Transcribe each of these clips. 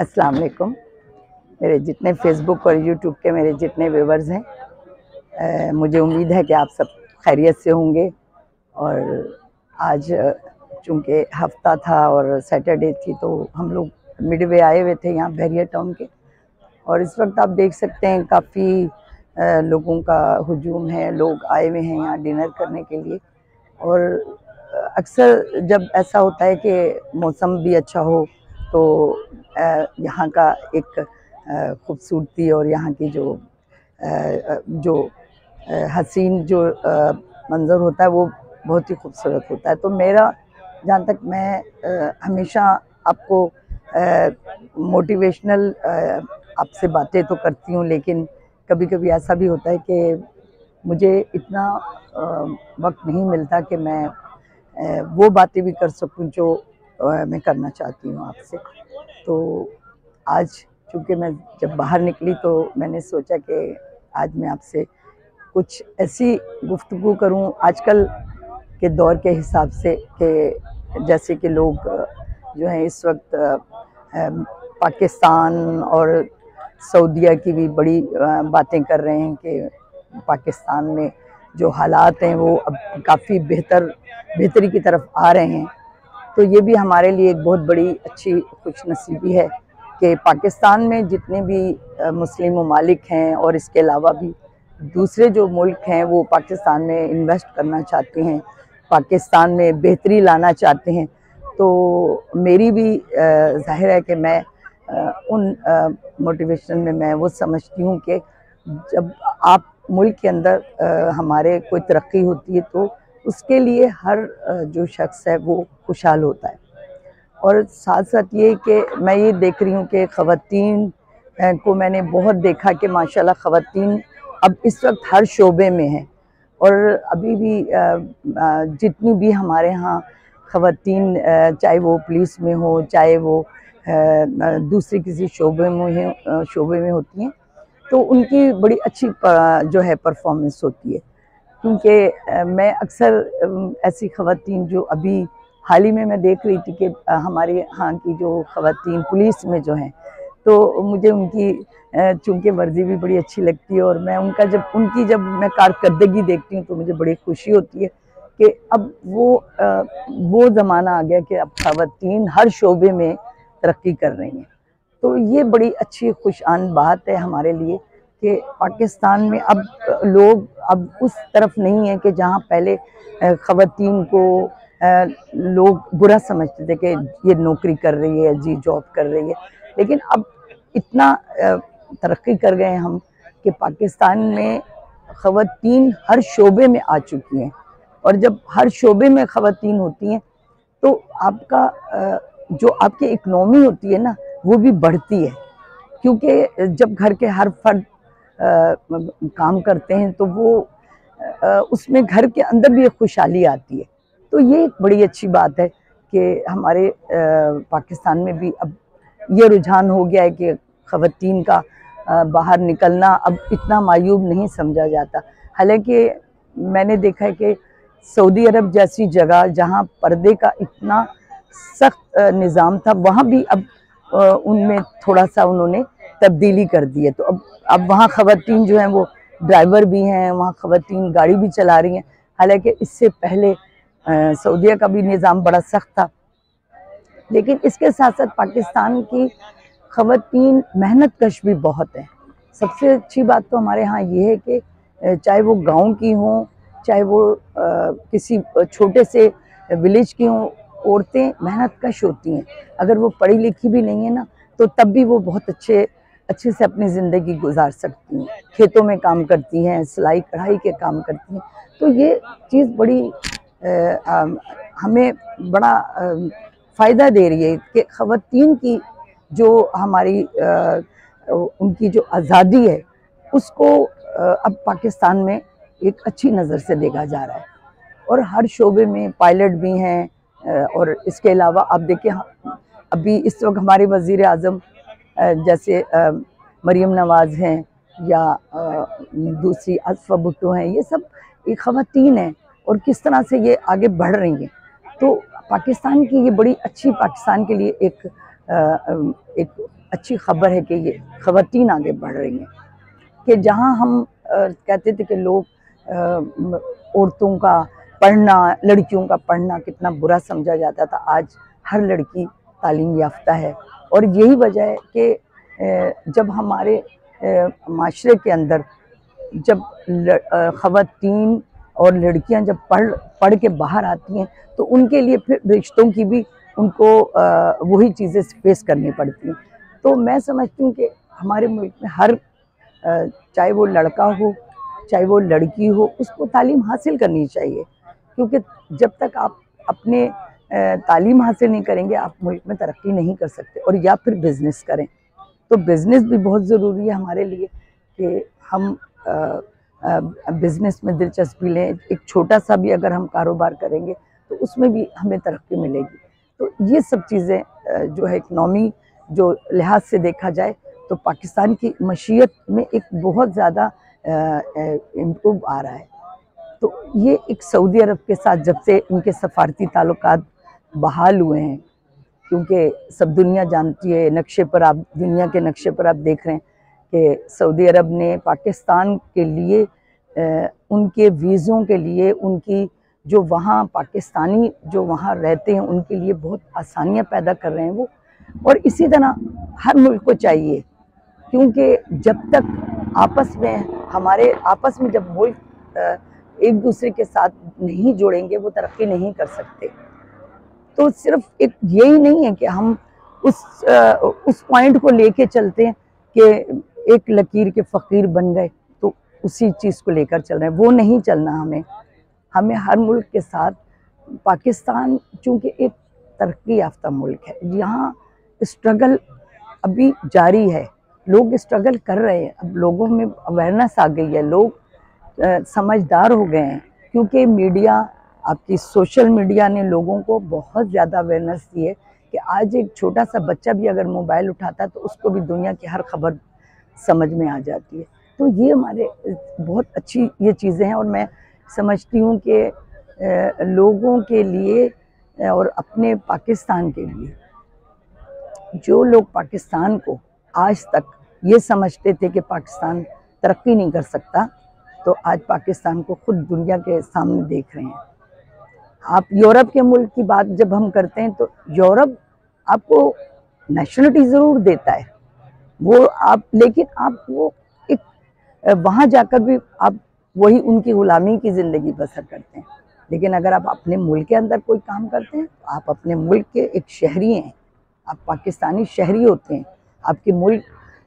अस्सलाम वालेकुम। मेरे जितने फेसबुक और यूट्यूब के मेरे जितने व्यूवर्स हैं, मुझे उम्मीद है कि आप सब खैरियत से होंगे। और आज चूँकि हफ्ता था और सैटरडे थी, तो हम लोग मिडवे आए हुए थे यहाँ बहरिया टाउन के। और इस वक्त आप देख सकते हैं काफ़ी लोगों का हुजूम है, लोग आए हुए हैं यहाँ डिनर करने के लिए। और अक्सर जब ऐसा होता है कि मौसम भी अच्छा हो तो यहाँ का एक खूबसूरती और यहाँ की जो हसीन जो मंज़र होता है वो बहुत ही खूबसूरत होता है। तो मेरा जहाँ तक मैं हमेशा आपको मोटिवेशनल आपसे बातें तो करती हूँ, लेकिन कभी कभी ऐसा भी होता है कि मुझे इतना वक्त नहीं मिलता कि मैं वो बातें भी कर सकूं जो मैं करना चाहती हूँ आपसे। तो आज चूँकि मैं जब बाहर निकली तो मैंने सोचा कि आज मैं आपसे कुछ ऐसी गुफ्तगू करूं आजकल के दौर के हिसाब से, कि जैसे कि लोग जो हैं इस वक्त पाकिस्तान और सऊदीया की भी बड़ी बातें कर रहे हैं कि पाकिस्तान में जो हालात हैं वो अब काफ़ी बेहतरी की तरफ आ रहे हैं। तो ये भी हमारे लिए एक बहुत बड़ी अच्छी खुशनसीबी है कि पाकिस्तान में जितने भी मुस्लिम ममालिक हैं और इसके अलावा भी दूसरे जो मुल्क हैं वो पाकिस्तान में इन्वेस्ट करना चाहते हैं, पाकिस्तान में बेहतरी लाना चाहते हैं। तो मेरी भी जाहिर है कि मैं उन मोटिवेशन में मैं वो समझती हूँ कि जब आप मुल्क के अंदर हमारे कोई तरक्की होती है तो उसके लिए हर जो शख्स है वो खुशहाल होता है। और साथ साथ ये कि मैं ये देख रही हूँ कि ख़वातीन को मैंने बहुत देखा कि माशाल्लाह ख़वातीन अब इस वक्त हर शोबे में हैं। और अभी भी जितनी भी हमारे यहाँ ख़वातीन, चाहे वो पुलिस में हो, चाहे वो दूसरी किसी शोबे में होती हैं, तो उनकी बड़ी अच्छी जो है परफॉर्मेंस होती है। क्योंकि मैं अक्सर ऐसी ख़वातीन जो अभी हाल ही में मैं देख रही थी कि हमारे यहाँ की जो ख़वातीन पुलिस में जो हैं, तो मुझे उनकी चूँकि वर्दी भी बड़ी अच्छी लगती है और मैं उनकी जब मैं कारकर्दगी देखती हूँ तो मुझे बड़ी खुशी होती है कि अब वो ज़माना आ गया कि अब ख़वातीन हर शोबे में तरक्की कर रही हैं। तो ये बड़ी अच्छी खुशान बात है हमारे लिए कि पाकिस्तान में अब लोग अब उस तरफ नहीं है कि जहाँ पहले ख़वातीन को लोग बुरा समझते थे कि ये नौकरी कर रही है, जी जॉब कर रही है। लेकिन अब इतना तरक्की कर गए हम कि पाकिस्तान में ख़वातीन हर शोबे में आ चुकी हैं। और जब हर शोबे में ख़वातीन होती हैं तो आपका जो आपकी इकनॉमी होती है ना वो भी बढ़ती है। क्योंकि जब घर के हर फर्द काम करते हैं तो वो उसमें घर के अंदर भी एक खुशहाली आती है। तो ये एक बड़ी अच्छी बात है कि हमारे पाकिस्तान में भी अब ये रुझान हो गया है कि ख़वातीन का बाहर निकलना अब इतना मायूब नहीं समझा जाता। हालांकि मैंने देखा है कि सऊदी अरब जैसी जगह जहाँ पर्दे का इतना सख्त निज़ाम था, वहाँ भी अब उनमें थोड़ा सा उन्होंने तब्दीली कर दी है। तो अब वहाँ ख़वातीन जो हैं वो ड्राइवर भी हैं, वहाँ ख़वातीन गाड़ी भी चला रही हैं। हालांकि इससे पहले सऊदीया का भी निज़ाम बड़ा सख्त था। लेकिन इसके साथ साथ पाकिस्तान की ख़वातीन मेहनत कश भी बहुत हैं। सबसे अच्छी बात तो हमारे यहाँ ये है कि चाहे वो गांव की हों, चाहे वो किसी छोटे से विलेज की हों, औरतें मेहनत कश होती हैं। अगर वो पढ़ी लिखी भी नहीं है ना तो तब भी वो बहुत अच्छे से अपनी ज़िंदगी गुजार सकती हैं। खेतों में काम करती हैं, सिलाई कढ़ाई के काम करती हैं। तो ये चीज़ बड़ी हमें बड़ा फ़ायदा दे रही है कि ख़वातीन की जो हमारी उनकी जो आज़ादी है उसको अब पाकिस्तान में एक अच्छी नज़र से देखा जा रहा है। और हर शोबे में पायलट भी हैं। और इसके अलावा आप देखिए अभी इस वक्त हमारे वज़ीर आज़म जैसे मरीम नवाज़ हैं या दूसरी आसिफ़ा भुट्टो हैं, ये सब एक ख़वातीन हैं और किस तरह से ये आगे बढ़ रही हैं। तो पाकिस्तान की ये बड़ी अच्छी, पाकिस्तान के लिए एक अच्छी खबर है कि ये ख़वातीन आगे बढ़ रही हैं, कि जहाँ हम कहते थे कि लोग औरतों का पढ़ना, लड़कियों का पढ़ना कितना बुरा समझा जाता था, आज हर लड़की तालीम याफ्ता है। और यही वजह है कि जब हमारे माशरे के अंदर जब ख़वातीन और लड़कियां जब पढ़ के बाहर आती हैं तो उनके लिए फिर रिश्तों की भी उनको वही चीज़ें फेस करनी पड़ती हैं। तो मैं समझती हूँ कि हमारे मुल्क में हर चाहे वो लड़का हो चाहे वो लड़की हो, उसको तालीम हासिल करनी चाहिए, क्योंकि जब तक आप अपने तालीम हासिल नहीं करेंगे आप मुल्क में तरक्की नहीं कर सकते। और या फिर बिज़नेस करें, तो बिज़नेस भी बहुत ज़रूरी है हमारे लिए कि हम बिज़नेस में दिलचस्पी लें। एक छोटा सा भी अगर हम कारोबार करेंगे तो उसमें भी हमें तरक्की मिलेगी। तो ये सब चीज़ें जो है इकनॉमी जो लिहाज से देखा जाए तो पाकिस्तान की मशीयत में एक बहुत ज़्यादा इम्प्रूव आ रहा है। तो ये एक सऊदी अरब के साथ जब से इनके सफारती ताल्लुकात बहाल हुए हैं, क्योंकि सब दुनिया जानती है, नक्शे पर आप दुनिया के नक्शे पर आप देख रहे हैं कि सऊदी अरब ने पाकिस्तान के लिए उनके वीज़ों के लिए, उनकी जो वहाँ पाकिस्तानी जो वहाँ रहते हैं उनके लिए बहुत आसानियाँ पैदा कर रहे हैं वो। और इसी तरह हर मुल्क को चाहिए, क्योंकि जब तक हमारे आपस में जब मुल्क एक दूसरे के साथ नहीं जुड़ेंगे वो तरक्की नहीं कर सकते। तो सिर्फ एक यही नहीं है कि हम उस पॉइंट को लेके चलते हैं कि एक लकीर के फ़कीर बन गए तो उसी चीज़ को लेकर चल रहे हैं, वो नहीं चलना। हमें हर मुल्क के साथ, पाकिस्तान चूँकि एक तरक्की याफ्ता मुल्क है, यहाँ स्ट्रगल अभी जारी है, लोग स्ट्रगल कर रहे हैं। अब लोगों में अवेयरनेस आ गई है, लोग समझदार हो गए हैं, क्योंकि मीडिया, आपकी सोशल मीडिया ने लोगों को बहुत ज़्यादा अवेयरनेस दी है कि आज एक छोटा सा बच्चा भी अगर मोबाइल उठाता है तो उसको भी दुनिया की हर खबर समझ में आ जाती है। तो ये हमारे बहुत अच्छी ये चीज़ें हैं। और मैं समझती हूँ कि लोगों के लिए और अपने पाकिस्तान के लिए, जो लोग पाकिस्तान को आज तक ये समझते थे कि पाकिस्तान तरक्की नहीं कर सकता, तो आज पाकिस्तान को खुद दुनिया के सामने देख रहे हैं। आप यूरोप के मुल्क की बात जब हम करते हैं तो यूरोप आपको नेशनलिटी ज़रूर देता है, वो आप, लेकिन आप वो एक वहाँ जाकर भी आप वही उनकी ग़ुलामी की ज़िंदगी बसर करते हैं। लेकिन अगर आप अपने मुल्क के अंदर कोई काम करते हैं तो आप अपने मुल्क के एक शहरी हैं, आप पाकिस्तानी शहरी होते हैं। आपके मुल्क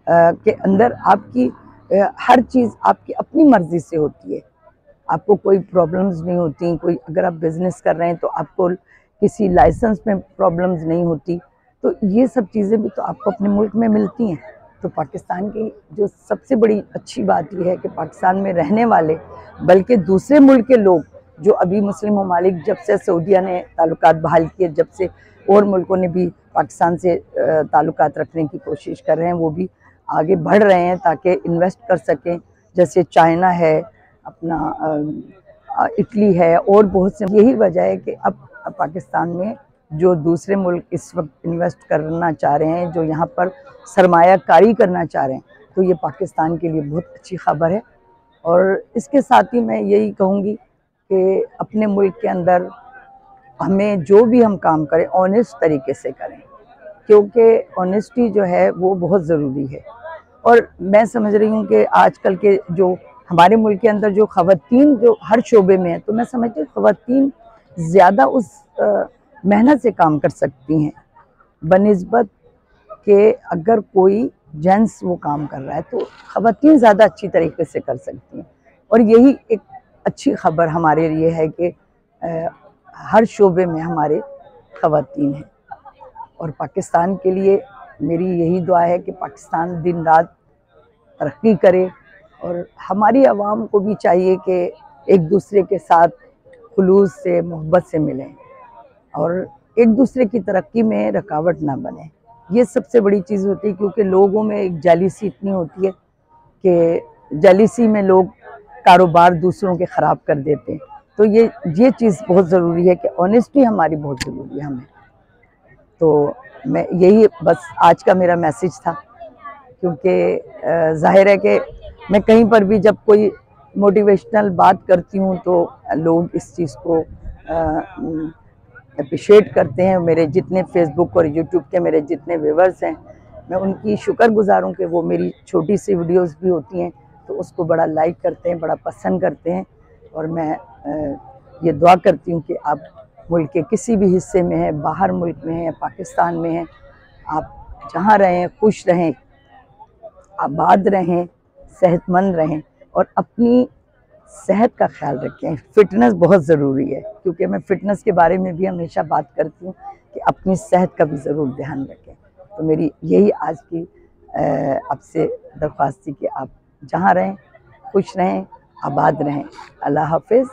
के अंदर आपकी हर चीज़ आपकी अपनी मर्ज़ी से होती है, आपको कोई प्रॉब्लम्स नहीं होती। कोई अगर आप बिज़नेस कर रहे हैं तो आपको किसी लाइसेंस में प्रॉब्लम्स नहीं होती। तो ये सब चीज़ें भी तो आपको अपने मुल्क में मिलती हैं। तो पाकिस्तान की जो सबसे बड़ी अच्छी बात ये है कि पाकिस्तान में रहने वाले, बल्कि दूसरे मुल्क के लोग जो अभी मुस्लिम ममालिक जब से सऊदीया ने ताल्लुकात बहाल किए, जब से और मुल्कों ने भी पाकिस्तान से ताल्लुकात रखने की कोशिश कर रहे हैं, वो भी आगे बढ़ रहे हैं ताकि इन्वेस्ट कर सकें। जैसे चाइना है, अपना इटली है और बहुत से। यही वजह है कि अब पाकिस्तान में जो दूसरे मुल्क इस वक्त इन्वेस्ट करना चाह रहे हैं, जो यहाँ पर सरमायाकारी करना चाह रहे हैं, तो ये पाकिस्तान के लिए बहुत अच्छी खबर है। और इसके साथ ही मैं यही कहूँगी कि अपने मुल्क के अंदर हमें जो भी हम काम करें ऑनेस्ट तरीके से करें, क्योंकि ऑनेस्टी जो है वो बहुत ज़रूरी है। और मैं समझ रही हूँ कि आजकल के जो हमारे मुल्क के अंदर जो ख़वातीन जो हर शोबे में है, तो मैं समझती हूँ ख़वातीन ज़्यादा उस मेहनत से काम कर सकती हैं बनिस्बत कि अगर कोई जेंट्स वो काम कर रहा है तो ख़वातीन ज़्यादा अच्छी तरीके से कर सकती हैं। और यही एक अच्छी खबर हमारे लिए है कि हर शोबे में हमारे ख़वातीन हैं। और पाकिस्तान के लिए मेरी यही दुआ है कि पाकिस्तान दिन रात तरक्की करे। और हमारी आवाम को भी चाहिए कि एक दूसरे के साथ खुलूस से, मोहब्बत से मिलें और एक दूसरे की तरक्की में रुकावट ना बने। ये सबसे बड़ी चीज़ होती है, क्योंकि लोगों में एक जेलिसी इतनी होती है कि जेलिसी में लोग कारोबार दूसरों के ख़राब कर देते हैं। तो ये चीज़ बहुत ज़रूरी है कि ऑनेस्टी हमारी बहुत ज़रूरी है हमें। तो मैं यही बस आज का मेरा मैसेज था, क्योंकि जाहिर है कि मैं कहीं पर भी जब कोई मोटिवेशनल बात करती हूँ तो लोग इस चीज़ को अप्रिशिएट करते हैं। मेरे जितने फेसबुक और यूट्यूब के मेरे जितने व्यूवर्स हैं, मैं उनकी शुक्रगुजार हूँ कि वो मेरी छोटी सी वीडियोस भी होती हैं तो उसको बड़ा लाइक करते हैं, बड़ा पसंद करते हैं। और मैं ये दुआ करती हूँ कि आप मुल्क के किसी भी हिस्से में हैं, बाहर मुल्क में हैं, पाकिस्तान में हैं, आप जहाँ रहें खुश रहें, आबाद रहें, सेहतमंद रहें और अपनी सेहत का ख्याल रखें। फिटनेस बहुत ज़रूरी है, क्योंकि मैं फ़िटनेस के बारे में भी हमेशा बात करती हूँ कि अपनी सेहत का भी ज़रूर ध्यान रखें। तो मेरी यही आज की आपसे दरख्वास्त थी कि आप जहाँ रहें खुश रहें, आबाद रहें। अल्लाह हाफ़िज़।